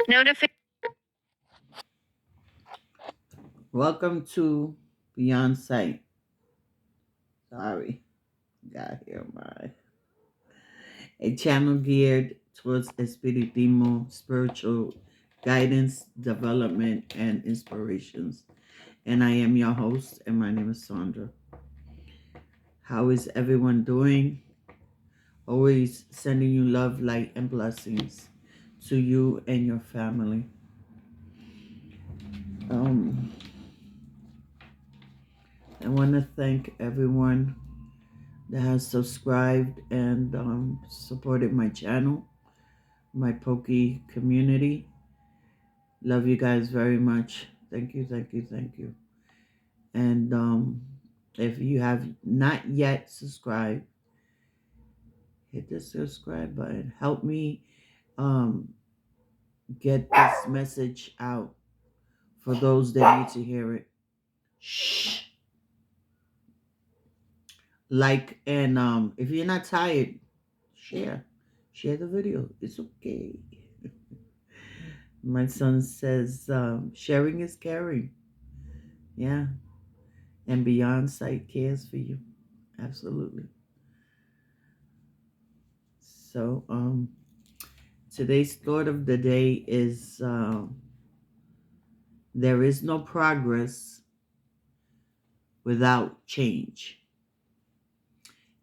Notification. Welcome to Beyond Sight. Sorry, got here my a channel geared towards espiritismo, spiritual guidance, development, and inspirations. And I am your host, and my name is Sandra. How is everyone doing? Always sending you love, light, and blessings to you and your family. I want to thank everyone that has subscribed and supported my channel, my Pokey community. Love you guys very much. Thank you, thank you, thank you. And if you have not yet subscribed, hit the subscribe button. Help me um, get this message out for those that need to hear it. Shh. Like, and if you're not tired, share the video. It's okay. My son says sharing is caring. Yeah, and Beyond Sight cares for you. Absolutely. So today's thought of the day is there is no progress without change,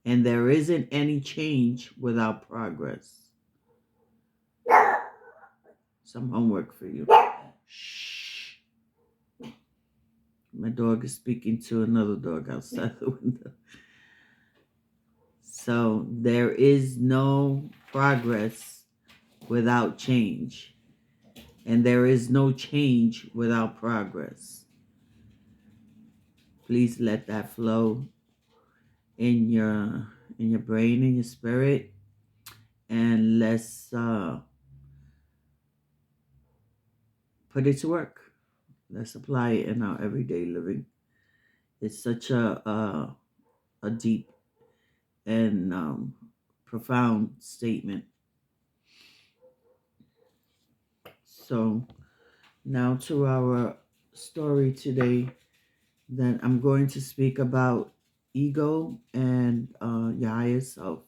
and there isn't any change without progress. Some homework for you. Shh. My dog is speaking to another dog outside the window. So there is no progress without change, and there is no change without progress. Please let that flow in your brain, in your spirit, and let's put it to work. Let's apply it in our everyday living. It's such a deep and profound statement. So now to our story today, that I'm going to speak about ego and your higher self,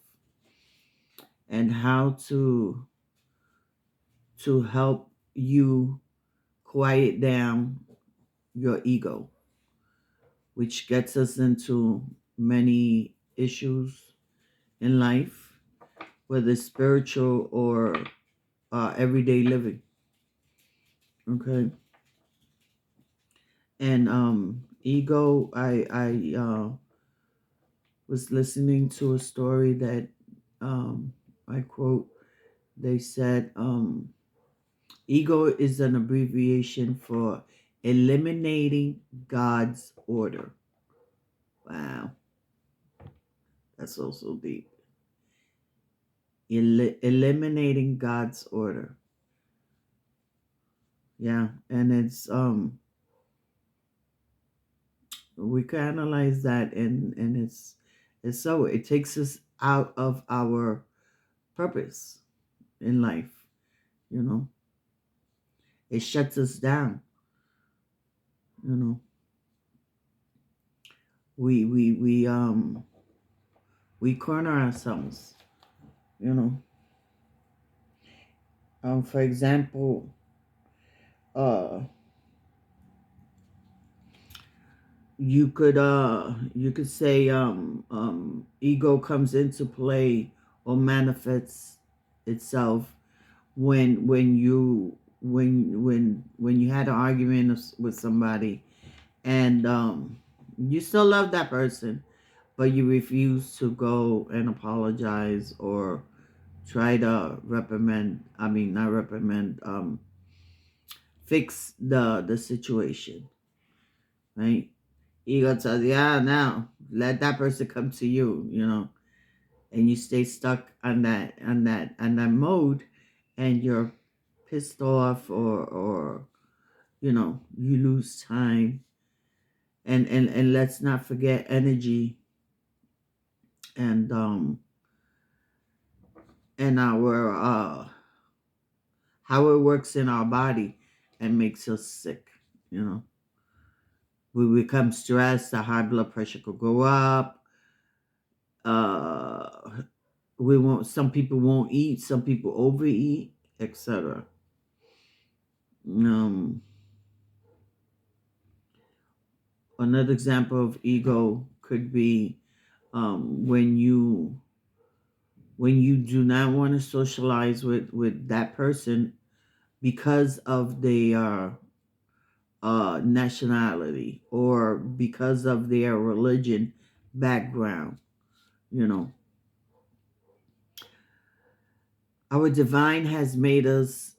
and how to help you quiet down your ego, which gets us into many issues in life, whether spiritual or everyday living. Okay. And ego, I was listening to a story that I quote, they said ego is an abbreviation for eliminating God's order. Wow, that's also deep. Eliminating God's order. Yeah, and it's we can analyze that, and it's so it takes us out of our purpose in life. You know, it shuts us down. You know, we corner ourselves. You know, for example, uh, you could say ego comes into play or manifests itself when you had an argument with somebody, and you still love that person, but you refuse to go and apologize or try to not reprimand, fix the situation, right? Ego tells you, now let that person come to you, and you stay stuck on that mode, and you're pissed off, or you lose time, and let's not forget energy, and our how it works in our body and makes us sick. You know, we become stressed, the high blood pressure could go up. Uh, we won't. Some people won't eat. Some people overeat, etc. Um, Another example of ego could be when you do not want to socialize with that person because of their nationality or because of their religion background. You know, our divine has made us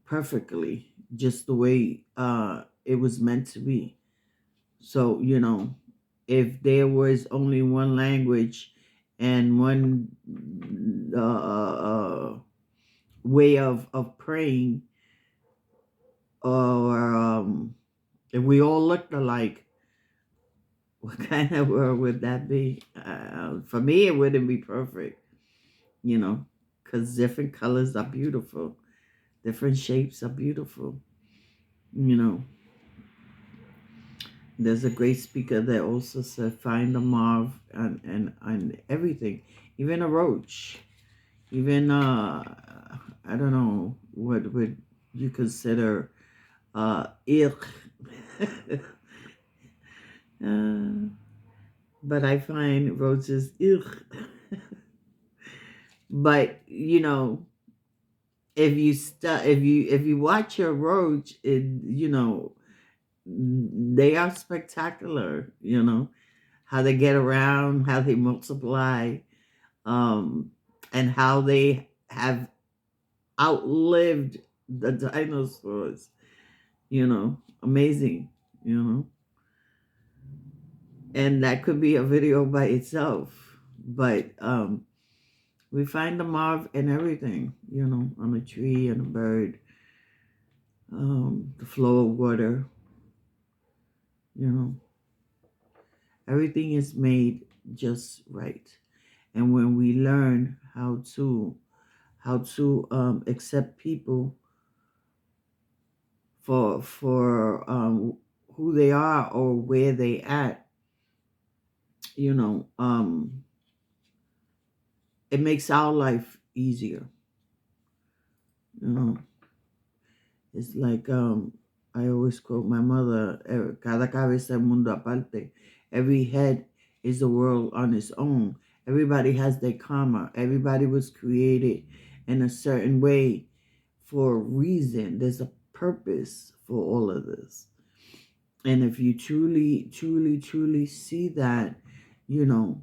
perfectly just the way it was meant to be. So, you know, if there was only one language and one way of praying, or if we all looked alike, what kind of world would that be? For me, it wouldn't be perfect, you know, because different colors are beautiful, different shapes are beautiful, you know. There's a great speaker that also said, find a marv and everything, even a roach, even I don't know what would you consider ick. uh, but I find roaches ick. But you know, if you watch a roach, you know, they are spectacular. You know how they get around, how they multiply, um, and how they have outlived the dinosaurs. You know, amazing. You know, and that could be a video by itself. But we find the marv in everything. You know, on a tree and a bird, the flow of water. You know, everything is made just right. And when we learn how to accept people for who they are or where they at, you know, it makes our life easier. You know, it's like I always quote my mother, cada cabeza el mundo aparte. Every head is a world on its own. Everybody has their karma. Everybody was created in a certain way for a reason. There's a purpose for all of this. And if you truly, truly, truly see that, you know,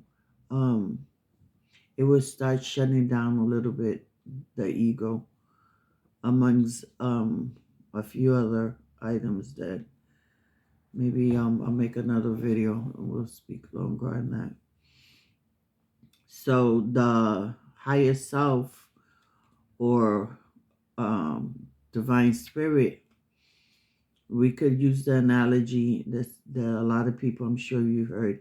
it will start shutting down a little bit the ego amongst a few other items that maybe I'll make another video and we'll speak longer on that. So the higher self or divine spirit, we could use the analogy that a lot of people, I'm sure you've heard.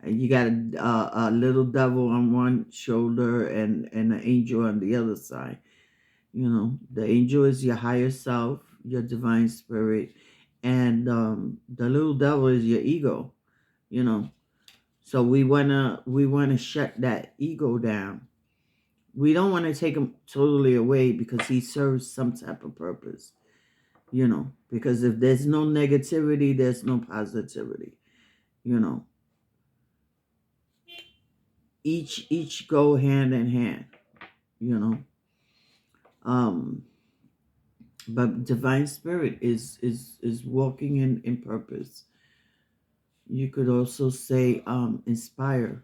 You got a little devil on one shoulder and an angel on the other side. You know, the angel is your higher self, your divine spirit, and the little devil is your ego. You know, so we wanna shut that ego down. We don't want to take him totally away because he serves some type of purpose. You know, because if there's no negativity, there's no positivity. You know, each go hand in hand. You know, um, but divine spirit is walking in purpose. You could also say inspire.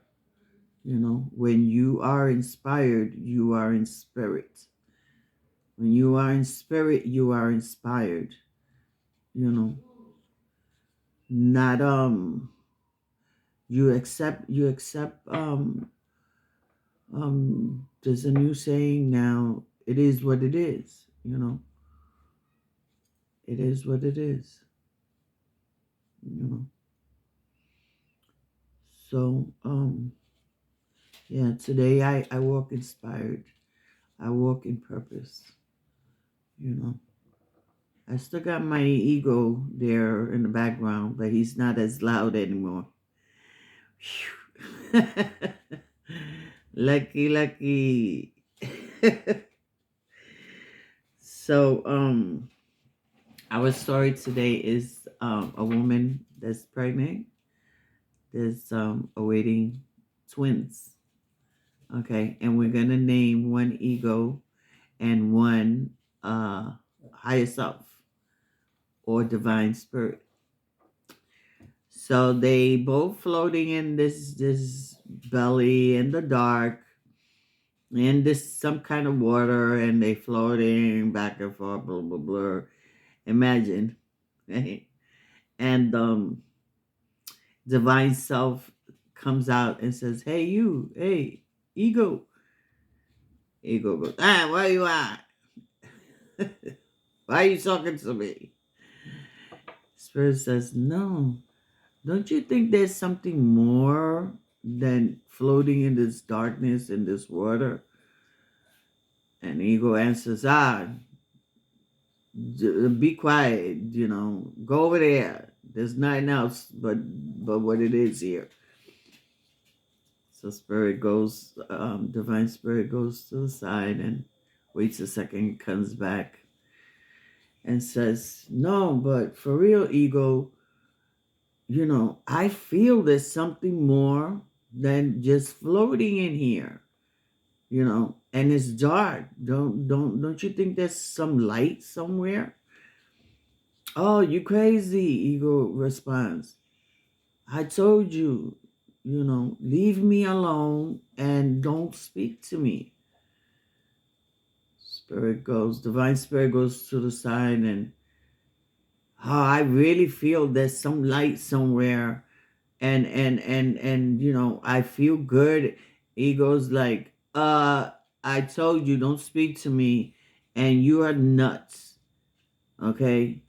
You know, when you are inspired, you are in spirit. When you are in spirit, you are inspired. You know, not you accept there's a new saying now, it is what it is. You know, it is what it is. You know, so yeah, today I walk inspired. I walk in purpose. I still got my ego there in the background, but he's not as loud anymore. Phew. Lucky, lucky. So, our story today is a woman that's pregnant, that's awaiting twins. Okay, and we're gonna name one ego and one higher self or divine spirit. So they both floating in this belly in the dark, in this some kind of water, and they floating back and forth, blah blah blah. Imagine, right? And divine self comes out and says, "Hey you, hey ego." Ego goes, where you at? Why are you talking to me? Spirit says, no. Don't you think there's something more than floating in this darkness, in this water? And ego answers, be quiet, go over there. There's nothing else but what it is here. So spirit goes, divine spirit goes to the side and waits a second, comes back and says, no, but for real, ego, I feel there's something more than just floating in here, and it's dark. Don't you think there's some light somewhere? Oh, you crazy, ego responds. I told you, leave me alone and don't speak to me. Divine spirit goes to the side and, I really feel there's some light somewhere, and I feel good. Ego's like, I told you don't speak to me, and you are nuts. Okay,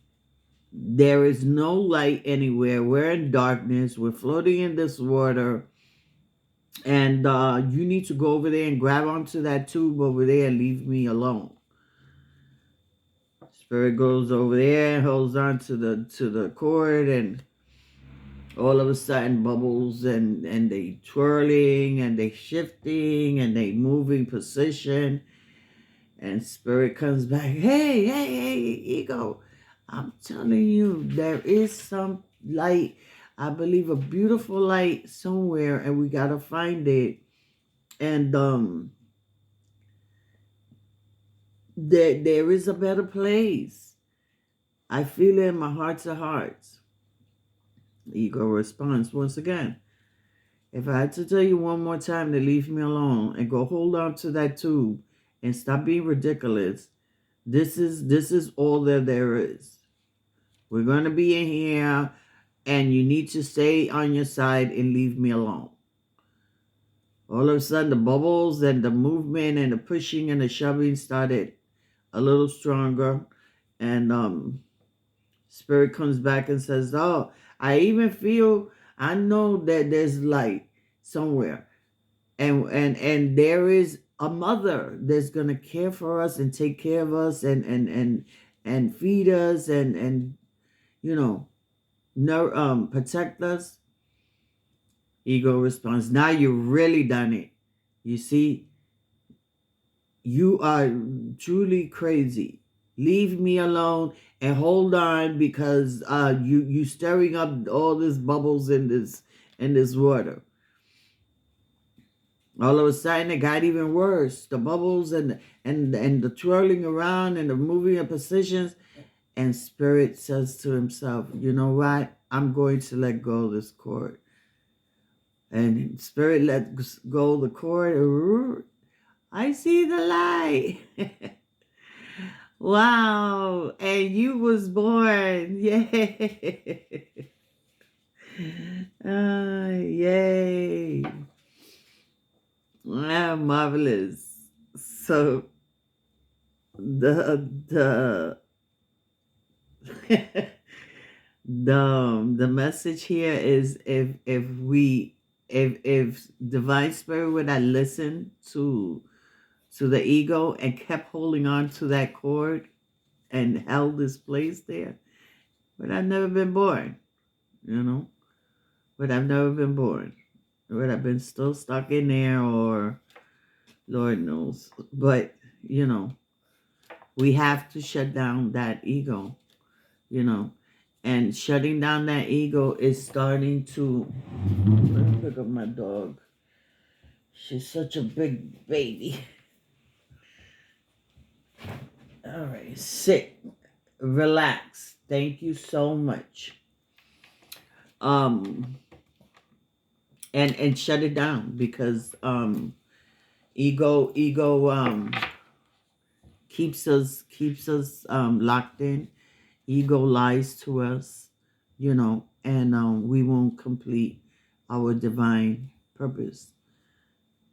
there is no light anywhere. We're in darkness. We're floating in this water, and you need to go over there and grab onto that tube over there and leave me alone. Spirit goes over there and holds on to the cord, and all of a sudden bubbles and they twirling and they shifting and they moving position, and spirit comes back. Hey, ego, I'm telling you, there is some light. I believe a beautiful light somewhere, and we gotta find it. And there is a better place. I feel it in my heart of hearts. Ego responds once again. If I had to tell you one more time to leave me alone and go hold on to that tube and stop being ridiculous, this is all that there is. We're going to be in here, and you need to stay on your side and leave me alone. All of a sudden, the bubbles and the movement and the pushing and the shoving started a little stronger, and spirit comes back and says, oh, I know that there's light somewhere, and there is a mother that's gonna care for us and take care of us and feed us and protect us. Ego responds, now you've really done it. You see, you are truly crazy. Leave me alone and hold on, because you stirring up all these bubbles in this water. All of a sudden, it got even worse. The bubbles and the twirling around and the moving of positions. And spirit says to himself, you know what? I'm going to let go of this cord. And spirit lets go of the cord. I see the light. Wow. And you was born. Yay. Yay. Marvelous. So the the message here is, if divine spirit would have listened to the ego and kept holding on to that cord and held this place there. But I've never been born, you know. But I've never been born. But I've been still stuck in there, or Lord knows. But, you know, we have to shut down that ego, you know. And shutting down that ego is starting to. Let me pick up my dog. She's such a big baby. All right, sit, relax. Thank you so much. Um, and shut it down, because ego keeps us locked in. Ego lies to us, you know, and we won't complete our divine purpose,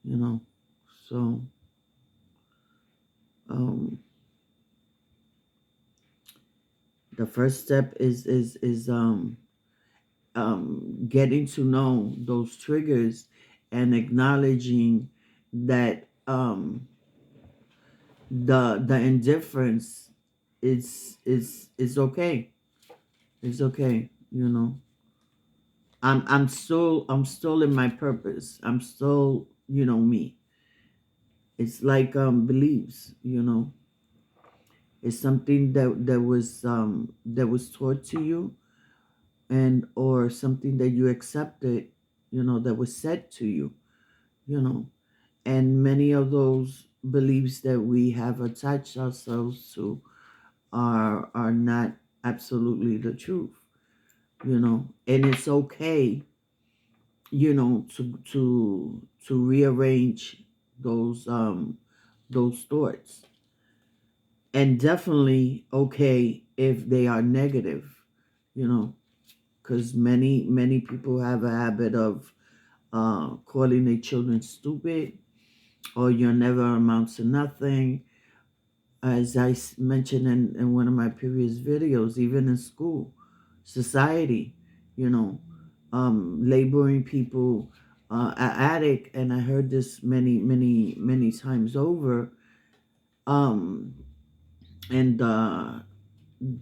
you know. So um the first step is getting to know those triggers and acknowledging that the indifference is okay. It's okay, you know. I'm still in my purpose. I'm still, you know, me. It's like beliefs, you know. It's something that was taught to you, and or something that you accepted, you know, that was said to you, you know. And many of those beliefs that we have attached ourselves to are not absolutely the truth, you know. And it's okay, you know, to rearrange those thoughts, and definitely okay if they are negative, you know, because many people have a habit of calling their children stupid, or you'll never amount to nothing. As I mentioned in one of my previous videos, even in school, society, you know, laboring people, addict, and I heard this many times over. Um, and the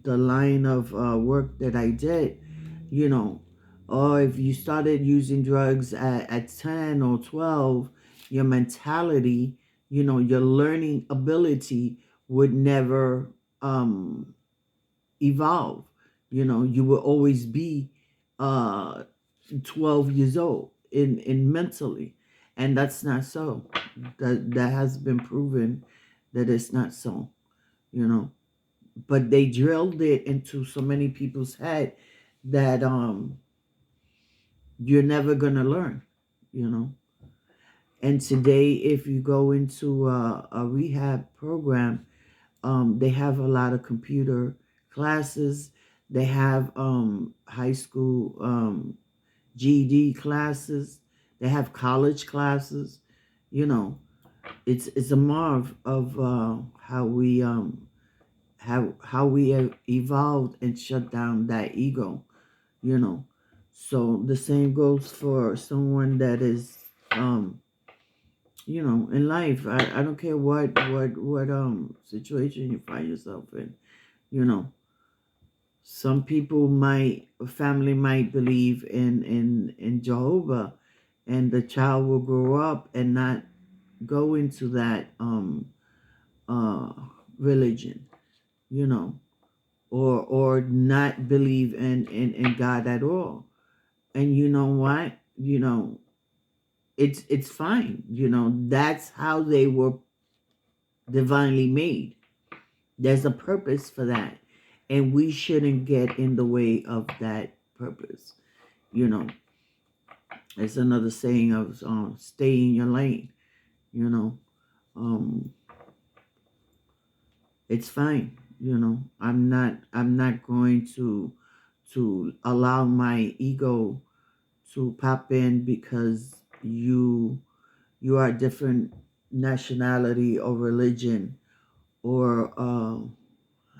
line of work that I did, you know, or if you started using drugs at 10 or 12, your mentality, you know, your learning ability would never evolve. You know, you will always be uh, 12 years old in mentally. And that's not so. That has been proven that it's not so, you know. But they drilled it into so many people's head that you're never gonna learn, you know. And today, if you go into a rehab program, they have a lot of computer classes. They have high school GED classes. They have college classes. You know, it's a marvel of how we have evolved and shut down that ego, you know. So the same goes for someone that is you know, in life. I don't care what situation you find yourself in, you know. Some people might family might believe in Jehovah, and the child will grow up and not go into that uh religion, you know, or not believe in God at all. And you know what? You know, it's fine. You know, that's how they were divinely made. There's a purpose for that. And we shouldn't get in the way of that purpose. You know, it's another saying of stay in your lane, you know. Um it's fine, you know. I'm not going to allow my ego to pop in because you are a different nationality or religion, or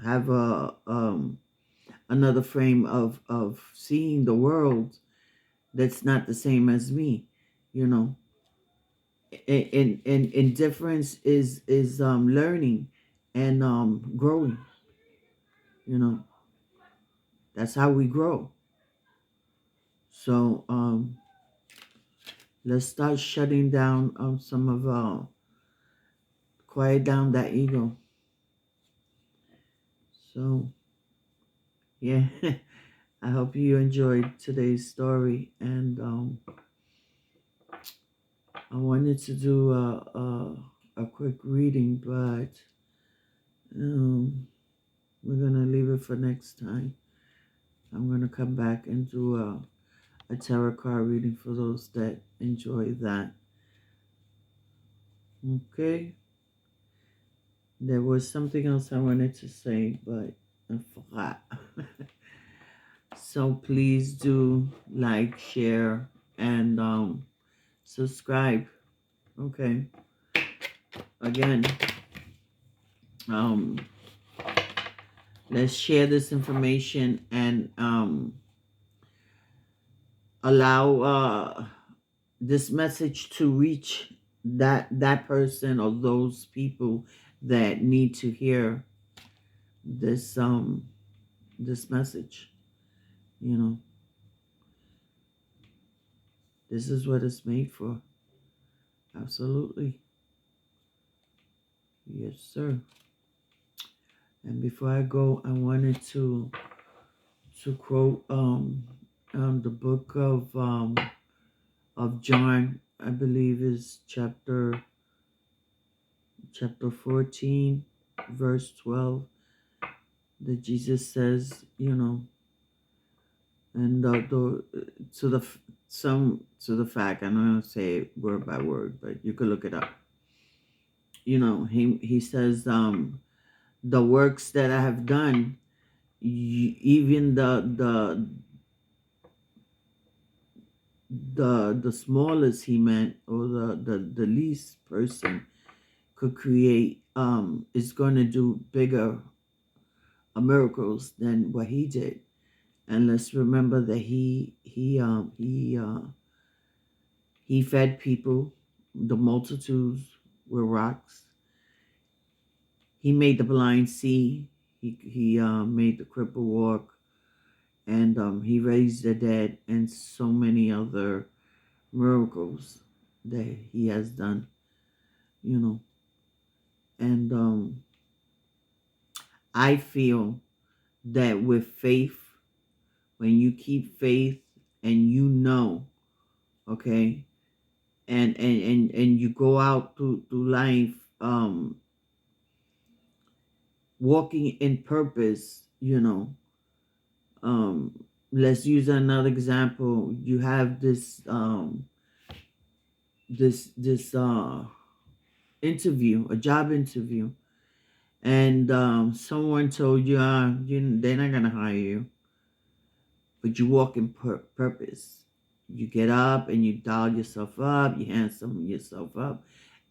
have a another frame of seeing the world that's not the same as me, you know. In difference is learning and growing, You know, that's how we grow. So let's start shutting down some of quiet down that ego. So yeah, I hope you enjoyed today's story, and I wanted to do a quick reading, but um, we're gonna leave it for next time. I'm gonna come back and do a tarot card reading for those that enjoy that. Okay. There was something else I wanted to say, but I forgot. So please do like, share, and subscribe. Okay. Again, um, let's share this information and allow this message to reach that person or those people that need to hear this message. You know, this is what it's made for. Absolutely. Yes, sir. And before I go, I wanted to quote the book of John, I believe is chapter 14, verse 12, that Jesus says, you know, and to the some to the fact, I'm not gonna say it word by word, but you could look it up. You know, he says, the works that I have done, even the smallest, he meant, or the least person could create, is going to do bigger miracles than what he did. And let's remember that he fed people, the multitudes with rocks. He made the blind see. He made the cripple walk, and he raised the dead, and so many other miracles that he has done. You know, and I feel that with faith, when you keep faith and you know, okay, and you go out through life, walking in purpose, you know, um let's use another example. You have this interview, a job interview, and someone told you, they're not gonna hire you, but you walk in purpose. You get up and you doll yourself up, you handsome yourself up,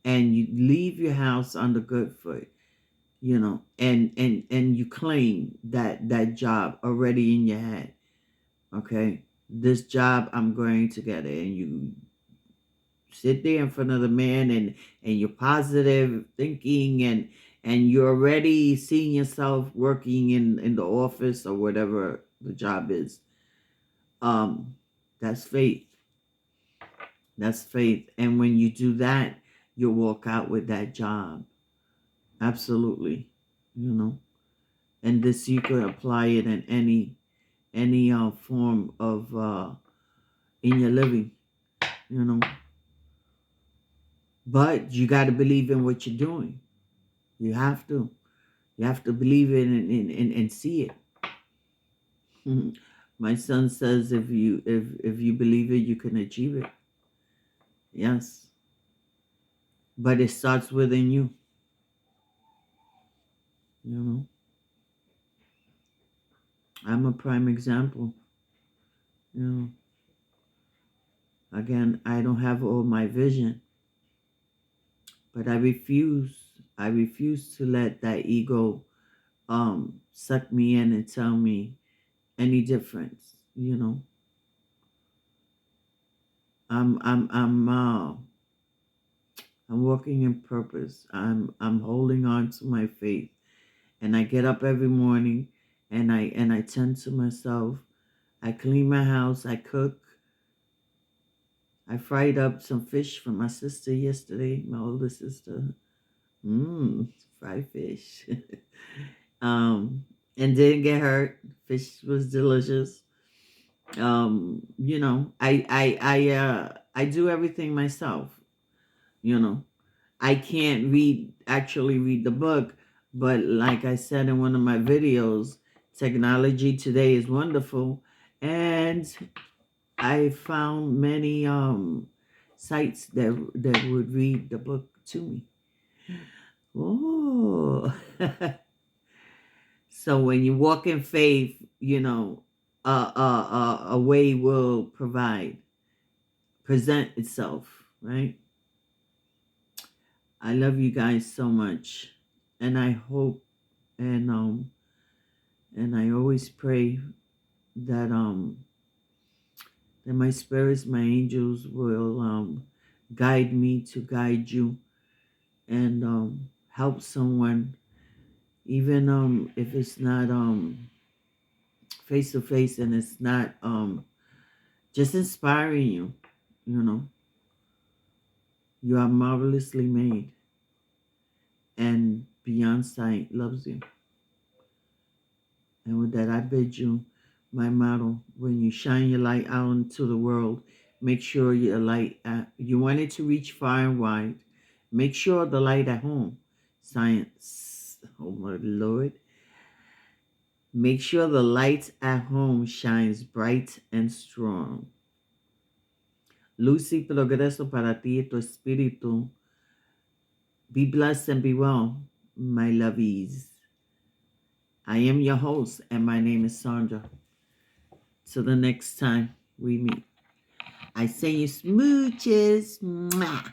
and you leave your house on the good foot, you know, and you claim that job already in your head. Okay, this job, I'm going to get it, and you sit there in front of the man, and you're positive thinking, and you're already seeing yourself working in the office or whatever the job is. um that's faith. That's faith. And when you do that, you walk out with that job. Absolutely. You know, and this, you could apply it in any form of in your living, you know. But you got to believe in what you're doing. You have to. You have to believe in it, and see it. My son says, if you believe it, you can achieve it. Yes. But it starts within you. You know. I'm a prime example. You know. Again, I don't have all my vision, but I refuse. I refuse to let that ego suck me in and tell me any difference. You know. I'm working in purpose. I'm holding on to my faith, and I get up every morning, and I tend to myself. I clean my house, I cook. I fried up some fish for my sister yesterday, my older sister. Mmm, fried fish. um, and didn't get hurt. Fish was delicious. I do everything myself. You know, I can't actually read the book, but like I said in one of my videos, technology today is wonderful, and I found many sites that would read the book to me. Oh, so when you walk in faith, a way will present itself, right? I love you guys so much, and I hope and and I always pray that that my spirits, my angels will guide me to guide you and help someone, even if it's not face to face and it's not just inspiring you. You know, you are marvelously made, and Beyond Sight loves you. And with that, I bid you my motto: when you shine your light out into the world, make sure your light, you want it to reach far and wide. Make sure the light at home, science, oh my Lord. Make sure the light at home shines bright and strong. Luz y progreso para ti y tu espíritu. Be blessed and be well, my lovies. I am your host, and my name is Sandra. Till the next time we meet, I send you smooches. Mwah.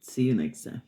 See you next time.